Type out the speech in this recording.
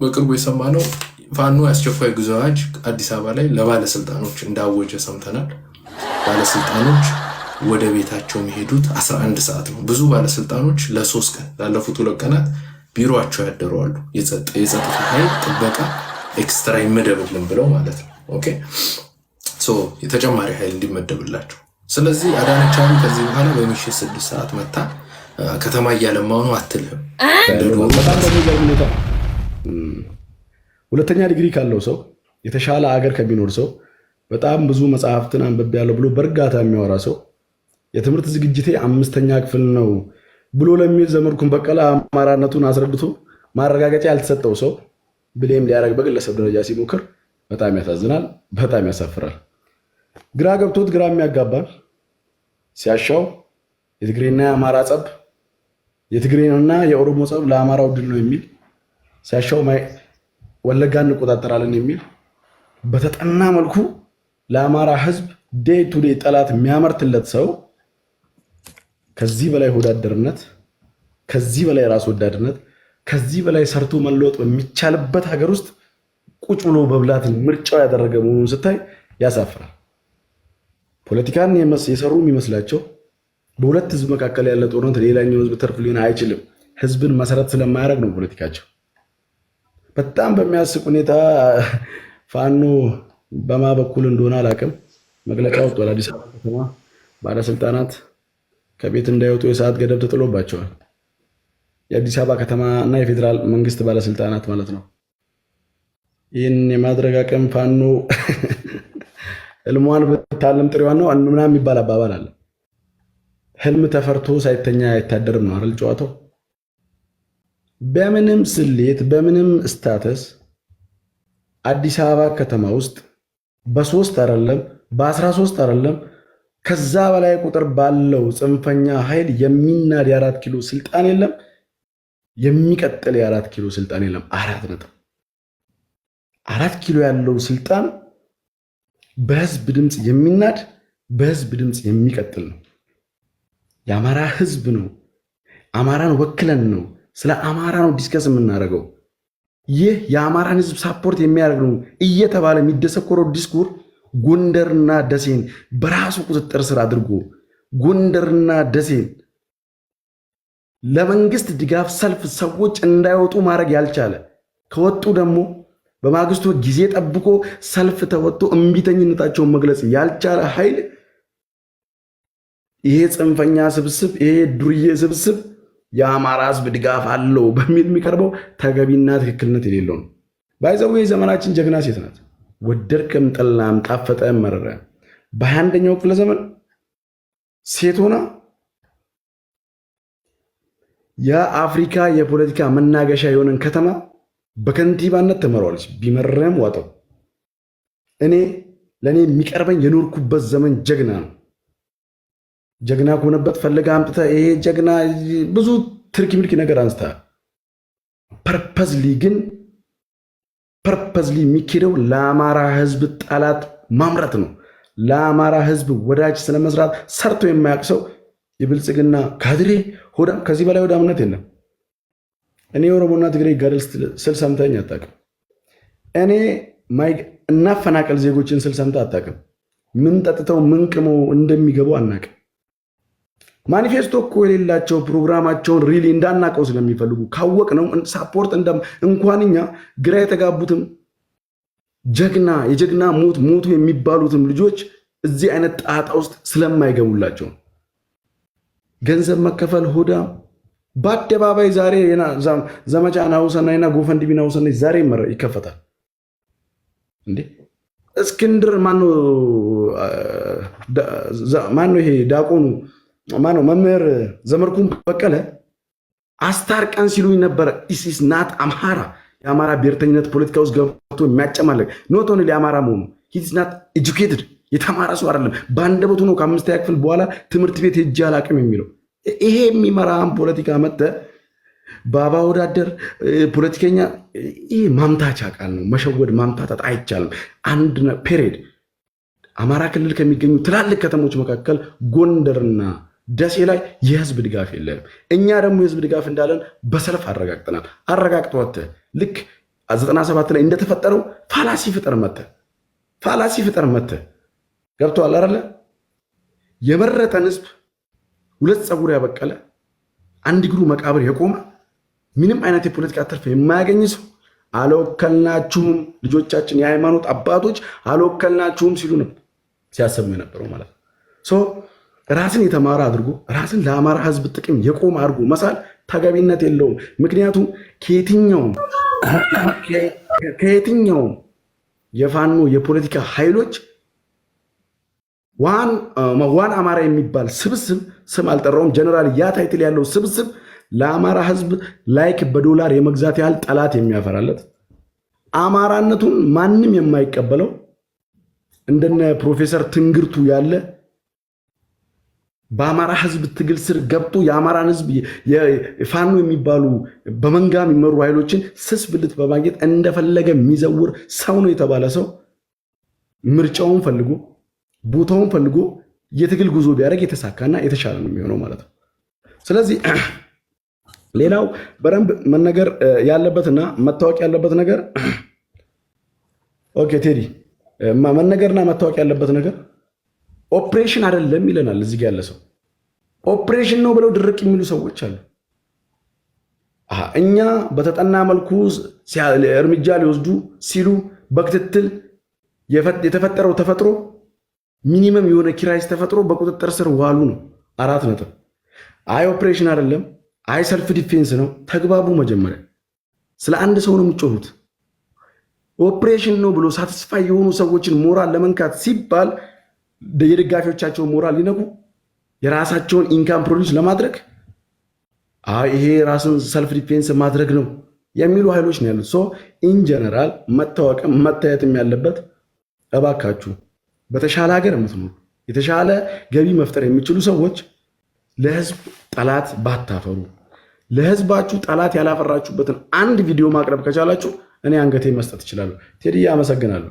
በቅርቡ የሰማነው ፋኖ ያስቸኳይ ጊዜ አዋጅ አዲስ አበባ ላይ ለባለስልጣኖች እንዳወጀ ሰምተናል። ባለስልጣኖች ወደ ቤታቸው የሚሄዱት 11 ሰዓት ነው። ብዙ ባለስልጣኖች ለ3 ቀን ላለፉት 2 ቀናት ቢሮአቸው ያደረዋሉ። የጸጥታ ኃይል ጥበቃ ኤክስትራ ይመደብልን ብለው ማለት ነው። ኦኬ ሶ የተጨማሪ ኃይል እንዲመደብላቸው። ስለዚህ አዳነች አቤቤ ከዚህ በኋላ በምሽት 6 ሰዓት መታ ከተማ እያለማው ነው አትልም። በጣም በሚገርም ሁኔታ ሁለተኛ ዲግሪ ካለው ሰው የተሻለ አገር ከሚኖር ሰው በጣም ብዙ መጽሐፍትን አንብቤያለሁ ብሎ በእርጋታ የሚያወራ ሰው የትምህርት ዝግጅቴ 5ኛ ክፍል ነው ብሎ ለሚል ዘመድኩን በቀለ አማራነቱን አስረድቶ ማረጋገጫ ያልተሰጠው ሰው ብሌም ሊያደርግ በግለሰብ ደረጃ ሲሞክር በጣም ያሳዝናል፣ በጣም ያሳፍራል። ግራ ገብቶት ግራ የሚያጋባል ሲያሻው የትግሬና የአማራ ጸብ፣ የትግሬና የኦሮሞ ጸብ ለአማራው ድል ነው የሚል ሲያሻው ወለጋን እንቆጣጠራለን የሚል በተጠና መልኩ ለአማራ ሕዝብ ዴይ ቱ ዴይ ጠላት የሚያመርትለት ሰው ከዚህ በላይ ወዳደርነት፣ ከዚህ በላይ ራስ ወዳድነት፣ ከዚህ በላይ ሰርቶ መለወጥ በሚቻልበት ሀገር ውስጥ ቁጭ ብሎ በብላትን ምርጫው ያደረገ መሆኑን ስታይ ያሳፍራል። ፖለቲካን የሰሩ የሚመስላቸው በሁለት ህዝብ መካከል ያለ ጦርነት ሌላኛው ህዝብ ተርፍ ሊሆን አይችልም። ህዝብን መሰረት ስለማያደርግ ነው ፖለቲካቸው። በጣም በሚያስቅ ሁኔታ ፋኖ በማ በኩል እንደሆነ አላውቅም መግለጫ ወጥቷል። አዲስ አበባ ከተማ ባለስልጣናት ከቤት እንዳይወጡ የሰዓት ገደብ ተጥሎባቸዋል። የአዲስ አበባ ከተማ እና የፌዴራል መንግስት ባለስልጣናት ማለት ነው። ይህን የማድረግ አቅም ፋኖ ህልሟን ብታለም ጥሪዋን ነው ምናምን የሚባል አባባል አለ። ህልም ተፈርቶ ሳይተኛ አይታደርም ነው አይደል ጨዋታው። በምንም ስሌት በምንም ስታተስ አዲስ አበባ ከተማ ውስጥ በ3 አይደለም በ13 አይደለም ከዛ በላይ ቁጥር ባለው ጽንፈኛ ኃይል የሚናድ የ4 ኪሎ ስልጣን የለም፣ የሚቀጥል የ4 ኪሎ ስልጣን የለም። 4 ኪሎ ያለው ስልጣን በህዝብ ድምፅ የሚናድ በህዝብ ድምፅ የሚቀጥል ነው። የአማራ ህዝብ ነው። አማራን ወክለን ነው ስለ አማራ ነው ዲስከስ የምናደርገው። ይህ የአማራን ህዝብ ሳፖርት የሚያደርግ ነው እየተባለ የሚደሰኮረው ዲስኩር ጎንደርና ደሴን በራሱ ቁጥጥር ስር አድርጎ ጎንደርና ደሴን ለመንግስት ድጋፍ ሰልፍ ሰዎች እንዳይወጡ ማድረግ ያልቻለ ከወጡ ደግሞ በማግስቱ ጊዜ ጠብቆ ሰልፍ ተወጥቶ እምቢተኝነታቸውን መግለጽ ያልቻለ ኃይል ይሄ ጽንፈኛ ስብስብ ይሄ ዱርዬ ስብስብ የአማራ ህዝብ ድጋፍ አለው በሚል የሚቀርበው ተገቢና ትክክልነት የሌለው ነው። ባይዘው የዘመናችን ጀግና ሴት ናት። ወደድክም ጠላም ጣፈጠም መረረ በ21ኛው ክፍለ ዘመን ሴት ሆና የአፍሪካ የፖለቲካ መናገሻ የሆነን ከተማ በከንቲባነት ተመሯለች። ቢመረም ዋጠው ለኔ የሚቀርበኝ የኖርኩበት ዘመን ጀግና ነው። ጀግና ከሆነበት ፈልጋ አምጥታ ይሄ ጀግና ብዙ ትርኪ ምልኪ ነገር አንስታ ፐርፐዝሊ የሚኬደው ለአማራ ህዝብ ጠላት ማምረት ነው። ለአማራ ህዝብ ወዳጅ ስለመስራት ሰርቶ የማያውቅ ሰው የብልጽግና ካድሬ ሆዳም ከዚህ በላይ ሆዳምነት የለም። እኔ ኦሮሞና ትግሬ ጋር ስል ሰምተኝ አታውቅም። እኔ እናፈናቀል ዜጎችን ስል ሰምተህ አታውቅም። ምን ጠጥተው ምን ቅመው እንደሚገቡ አናውቅም። ማኒፌስቶ እኮ የሌላቸው ፕሮግራማቸውን ሪሊ እንዳናቀው ስለሚፈልጉ ካወቅ ነው ሳፖርት እንኳንኛ ግራ የተጋቡትም የጀግና ሞቱ የሚባሉትም ልጆች እዚህ አይነት ጣጣ ውስጥ ስለማይገቡላቸው ገንዘብ መከፈል ሆዳ በአደባባይ ዛሬ ዘመቻ ናሁሰናይና ጎፈንድሚ ናሁሰናይ ዛሬ ይከፈታል እንዴ? እስክንድር ማነው ይሄ ዳቆኑ ማነው መምህር ዘመድኩን በቀለ አስታርቀን ሲሉኝ ነበረ። ኢስ ናት አምሃራ የአማራ ብሔርተኝነት ፖለቲካ ውስጥ ገብቶ የሚያጨማለቅ ኖት ኦንሊ የአማራ መሆኑ ሂስ ናት ኤጁኬትድ የተማረ ሰው አይደለም። በአንደበቱ ነው ከ5ኛ ክፍል በኋላ ትምህርት ቤት ሄጄ አላቅም የሚለው። ይሄ የሚመራን ፖለቲካ መጥተ ባባ ወዳደር ፖለቲከኛ ይሄ ማምታቻ ቃል ነው። መሸወድ ማምታታት አይቻልም። አንድ ፔሪድ አማራ ክልል ከሚገኙ ትላልቅ ከተሞች መካከል ጎንደርና ደሴ ላይ የህዝብ ድጋፍ የለንም። እኛ ደግሞ የህዝብ ድጋፍ እንዳለን በሰልፍ አረጋግጠናል። አረጋግጠዋት ልክ 97 ላይ እንደተፈጠረው ፋላሲ ፍጠር መተ ገብቷል አይደለ? የመረጠን ህዝብ ሁለት ፀጉር ያበቀለ አንድ እግሩ መቃብር የቆመ ምንም አይነት የፖለቲካ ትርፍ የማያገኝ ሰው አልወከልናችሁም፣ ልጆቻችን የሃይማኖት አባቶች አልወከልናችሁም ሲሉ ነው ሲያሰሙ የነበረው ማለት ነው። ራስን የተማረ አድርጎ ራስን ለአማራ ህዝብ ጥቅም የቆመ አድርጎ መሳል ተገቢነት የለውም። ምክንያቱም ከየትኛውም የፋኖ የፖለቲካ ኃይሎች ዋን አማራ የሚባል ስብስብ ስም አልጠራውም፣ ጀነራል ያ ታይትል ያለው ስብስብ ለአማራ ህዝብ ላይክ በዶላር የመግዛት ያህል ጠላት የሚያፈራለት አማራነቱን ማንም የማይቀበለው እንደነ ፕሮፌሰር ትንግርቱ ያለ በአማራ ህዝብ ትግል ስር ገብቶ የአማራን ህዝብ ፋኖ የሚባሉ በመንጋ የሚመሩ ኃይሎችን ስስ ብልት በማግኘት እንደፈለገ የሚዘውር ሰው ነው የተባለ ሰው ምርጫውን ፈልጎ ቦታውን ፈልጎ የትግል ጉዞ ቢያደርግ የተሳካና የተሻለ ነው የሚሆነው ማለት ነው። ስለዚህ ሌላው በደንብ መነገር ያለበትና መታወቅ ያለበት ነገር ኦኬ ቴዲ መነገርና መታወቅ ያለበት ነገር ኦፕሬሽን አይደለም ይለናል። እዚህ ጋር ያለ ሰው ኦፕሬሽን ነው ብለው ድርቅ የሚሉ ሰዎች አሉ። እኛ በተጠና መልኩ እርምጃ ሊወስዱ ሲሉ በክትትል የተፈጠረው ተፈጥሮ ሚኒመም የሆነ ኪራይስ ተፈጥሮ በቁጥጥር ስር ዋሉ ነው 4 ነጥብ። አይ ኦፕሬሽን አይደለም፣ አይ ሰልፍ ዲፌንስ ነው። ተግባቡ። መጀመሪያ ስለ አንድ ሰው ነው የሚጮሁት። ኦፕሬሽን ነው ብሎ ሳትስፋይ የሆኑ ሰዎችን ሞራል ለመንካት ሲባል የደጋፊዎቻቸውን ሞራል ሊነኩ የራሳቸውን ኢንካም ፕሮዲውስ ለማድረግ ይሄ ራስን ሰልፍ ዲፌንስ ማድረግ ነው የሚሉ ኃይሎች ነው ያሉት። ኢን ጀነራል መታወቅም መታየትም ያለበት እባካችሁ በተሻለ ሀገር የምትኖሩ የተሻለ ገቢ መፍጠር የሚችሉ ሰዎች ለህዝብ ጠላት ባታፈሩ፣ ለህዝባችሁ ጠላት ያላፈራችሁበትን አንድ ቪዲዮ ማቅረብ ከቻላችሁ እኔ አንገቴ መስጠት እችላለሁ። ቴዲ አመሰግናለሁ።